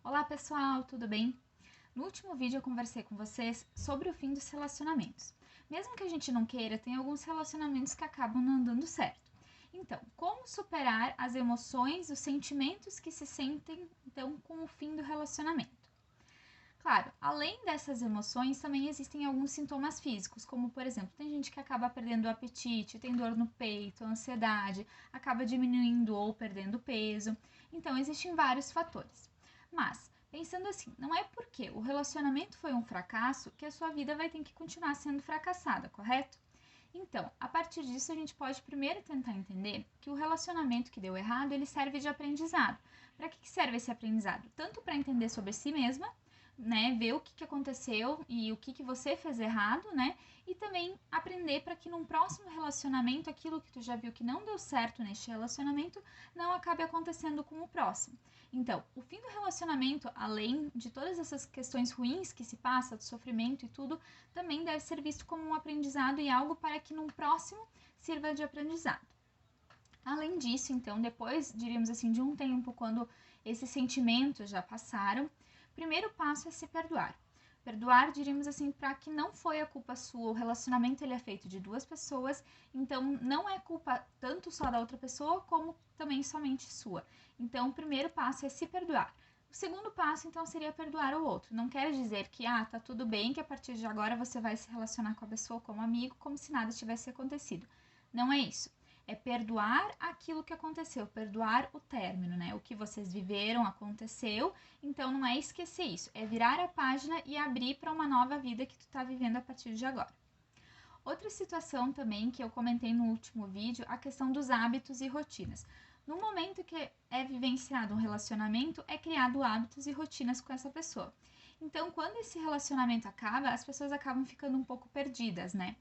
Olá pessoal, tudo bem? No último vídeo eu conversei com vocês sobre o fim dos relacionamentos. Mesmo que a gente não queira, tem alguns relacionamentos que acabam não dando certo. Então, como superar as emoções, os sentimentos que se sentem então com o fim do relacionamento? Claro, além dessas emoções, também existem alguns sintomas físicos, como por exemplo, tem gente que acaba perdendo o apetite, tem dor no peito, ansiedade, acaba diminuindo ou perdendo peso. Então, existem vários fatores. Mas, pensando assim, não é porque o relacionamento foi um fracasso que a sua vida vai ter que continuar sendo fracassada, correto? Então, a partir disso, a gente pode primeiro tentar entender que o relacionamento que deu errado, ele serve de aprendizado. Para que serve esse aprendizado? Tanto para entender sobre si mesma, né, ver o que aconteceu e o que você fez errado, né, e também aprender para que num próximo relacionamento, aquilo que tu já viu que não deu certo neste relacionamento, não acabe acontecendo com o próximo. Então, o fim do relacionamento, além de todas essas questões ruins que se passa, do sofrimento e tudo, também deve ser visto como um aprendizado e algo para que num próximo sirva de aprendizado. Além disso, então, depois, diríamos assim, de um tempo, quando esses sentimentos já passaram, o primeiro passo é se perdoar. Perdoar, diríamos assim, para que não foi a culpa sua, o relacionamento ele é feito de duas pessoas, então não é culpa tanto só da outra pessoa, como também somente sua. Então, o primeiro passo é se perdoar. O segundo passo, então, seria perdoar o outro. Não quer dizer que, tá tudo bem, que a partir de agora você vai se relacionar com a pessoa como amigo, como se nada tivesse acontecido. Não é isso. É perdoar aquilo que aconteceu, perdoar o término, né? O que vocês viveram aconteceu, então não é esquecer isso, é virar a página e abrir para uma nova vida que tu tá vivendo a partir de agora. Outra situação também que eu comentei no último vídeo, a questão dos hábitos e rotinas. No momento que é vivenciado um relacionamento, é criado hábitos e rotinas com essa pessoa. Então, quando esse relacionamento acaba, as pessoas acabam ficando um pouco perdidas, né?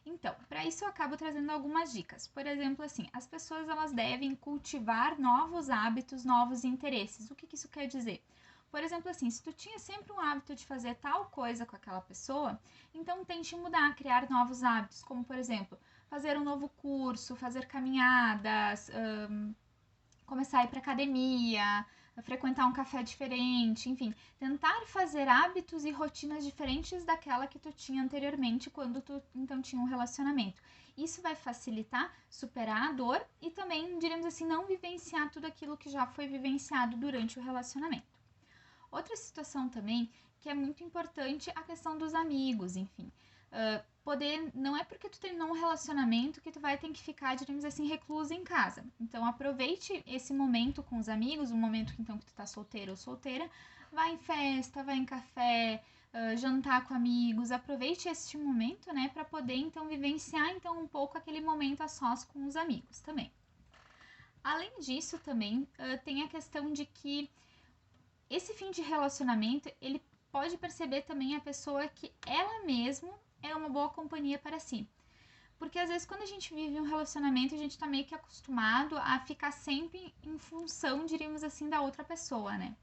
Então, para isso eu acabo trazendo algumas dicas. Por exemplo, assim, as pessoas elas devem cultivar novos hábitos, novos interesses. O que isso quer dizer? Por exemplo, assim, se tu tinha sempre um hábito de fazer tal coisa com aquela pessoa, então tente mudar, criar novos hábitos, como por exemplo, fazer um novo curso, fazer caminhadas, começar a ir para academia, frequentar um café diferente, enfim, tentar fazer hábitos e rotinas diferentes daquela que tu tinha anteriormente quando tu então tinha um relacionamento. Isso vai facilitar superar a dor e também, diríamos assim, não vivenciar tudo aquilo que já foi vivenciado durante o relacionamento. Outra situação também que é muito importante a questão dos amigos, enfim. Poder, não é porque tu terminou um relacionamento que tu vai ter que ficar, diríamos assim, reclusa em casa. Então aproveite esse momento com os amigos, o momento então que tu tá solteiro ou solteira, vai em festa, vai em café, jantar com amigos, aproveite este momento, né, para poder então vivenciar então um pouco aquele momento a sós com os amigos também. Além disso também tem a questão de que esse fim de relacionamento, ele pode perceber também a pessoa que ela mesma é uma boa companhia para si. Porque às vezes quando a gente vive um relacionamento, a gente tá meio que acostumado a ficar sempre em função, diríamos assim, da outra pessoa, né?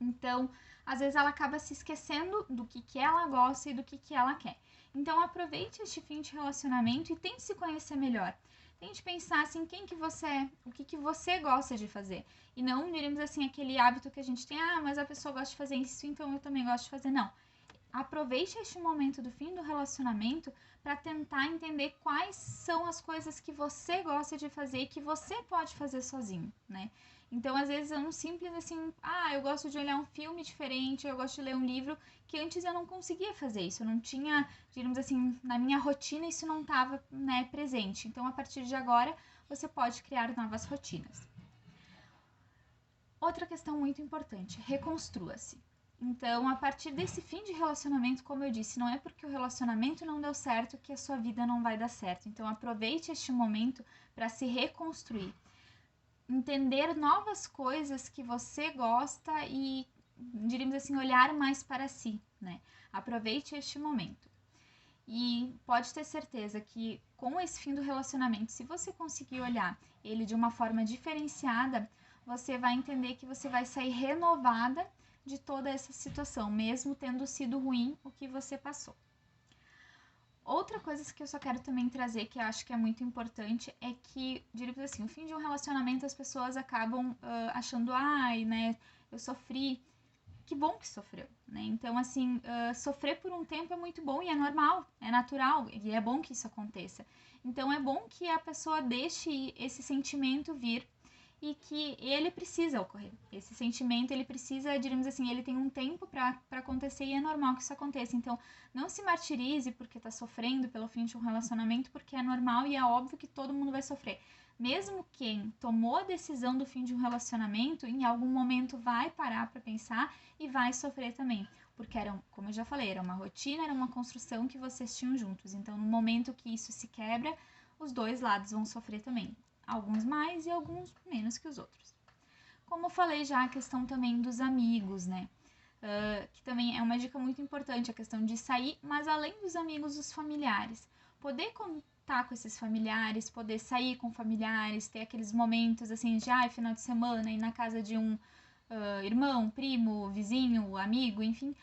Então, às vezes ela acaba se esquecendo do que ela gosta e do que ela quer. Então, aproveite este fim de relacionamento e tente se conhecer melhor. Tente pensar assim, quem que você é, o que você gosta de fazer. E não, diríamos assim, aquele hábito que a gente tem, mas a pessoa gosta de fazer isso, então eu também gosto de fazer. Não. Aproveite este momento do fim do relacionamento para tentar entender quais são as coisas que você gosta de fazer e que você pode fazer sozinho, né? Então, às vezes, é um simples assim, eu gosto de olhar um filme diferente, eu gosto de ler um livro, que antes eu não conseguia fazer isso, eu não tinha, digamos assim, na minha rotina isso não estava, né, presente. Então, a partir de agora, você pode criar novas rotinas. Outra questão muito importante, reconstrua-se. Então, a partir desse fim de relacionamento, como eu disse, não é porque o relacionamento não deu certo que a sua vida não vai dar certo. Então, aproveite este momento para se reconstruir. Entender novas coisas que você gosta e, diríamos assim, olhar mais para si, né? Aproveite este momento. E pode ter certeza que com esse fim do relacionamento, se você conseguir olhar ele de uma forma diferenciada, você vai entender que você vai sair renovada de toda essa situação, mesmo tendo sido ruim o que você passou. Outra coisa que eu só quero também trazer, que eu acho que é muito importante, é que, diríamos assim, o fim de um relacionamento as pessoas acabam achando, né, eu sofri. que bom que sofreu, né? Então, assim, sofrer por um tempo é muito bom e é normal, é natural, e é bom que isso aconteça. Então, é bom que a pessoa deixe esse sentimento vir e que ele precisa ocorrer. Esse sentimento, ele precisa, diríamos assim, ele tem um tempo para acontecer e é normal que isso aconteça. Então, não se martirize porque tá sofrendo pelo fim de um relacionamento, porque é normal e é óbvio que todo mundo vai sofrer. Mesmo quem tomou a decisão do fim de um relacionamento, em algum momento vai parar para pensar e vai sofrer também. Porque era, como eu já falei, era uma rotina, era uma construção que vocês tinham juntos. Então, no momento que isso se quebra, os dois lados vão sofrer também. Alguns mais e alguns menos que os outros. Como eu falei já, a questão também dos amigos, né? Que também é uma dica muito importante, a questão de sair, mas além dos amigos, os familiares. Poder contar com esses familiares, poder sair com familiares, ter aqueles momentos assim de final de semana, ir na casa de um irmão, primo, vizinho, amigo, enfim,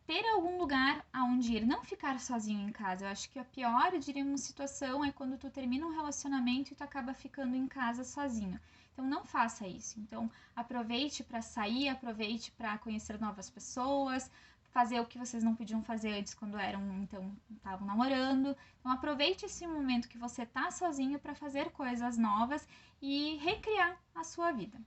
ter algum lugar aonde ir, não ficar sozinho em casa. Eu acho que a pior, diríamos, situação é quando tu termina um relacionamento e tu acaba ficando em casa sozinho. Então não faça isso. Então aproveite para sair, aproveite para conhecer novas pessoas, fazer o que vocês não podiam fazer antes quando estavam namorando. Então aproveite esse momento que você tá sozinho para fazer coisas novas e recriar a sua vida.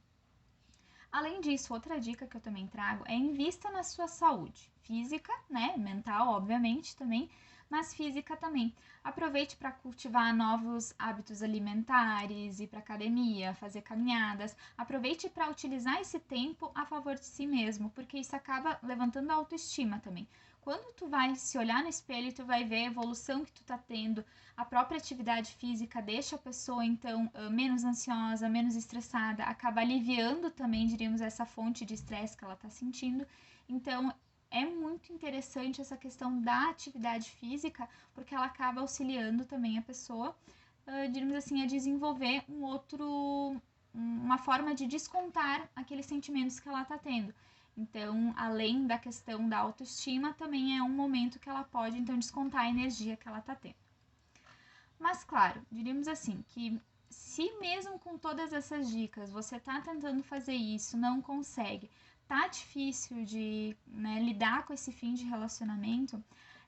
Além disso, outra dica que eu também trago é invista na sua saúde física, né, mental, obviamente, também, mas física também. Aproveite para cultivar novos hábitos alimentares, ir para academia, fazer caminhadas. Aproveite para utilizar esse tempo a favor de si mesmo, porque isso acaba levantando a autoestima também. Quando tu vai se olhar no espelho, tu vai ver a evolução que tu tá tendo. A própria atividade física deixa a pessoa, então, menos ansiosa, menos estressada, acaba aliviando também, diríamos, essa fonte de estresse que ela tá sentindo. Então, é muito interessante essa questão da atividade física, porque ela acaba auxiliando também a pessoa, diríamos assim, a desenvolver uma forma de descontar aqueles sentimentos que ela tá tendo. Então, além da questão da autoestima, também é um momento que ela pode, então, descontar a energia que ela tá tendo. Mas, claro, diríamos assim, que se mesmo com todas essas dicas você tá tentando fazer isso, não consegue, tá difícil de lidar com esse fim de relacionamento,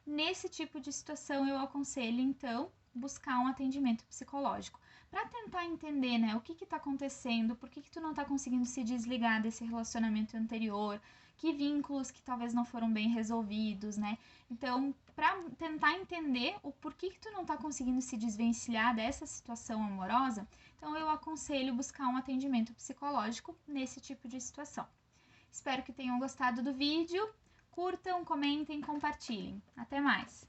nesse tipo de situação eu aconselho, então, buscar um atendimento psicológico para tentar entender, o que está acontecendo, por que tu não está conseguindo se desligar desse relacionamento anterior, que vínculos que talvez não foram bem resolvidos, né? Então, para tentar entender o porquê que tu não está conseguindo se desvencilhar dessa situação amorosa, então eu aconselho buscar um atendimento psicológico nesse tipo de situação. Espero que tenham gostado do vídeo. Curtam, comentem, compartilhem. Até mais!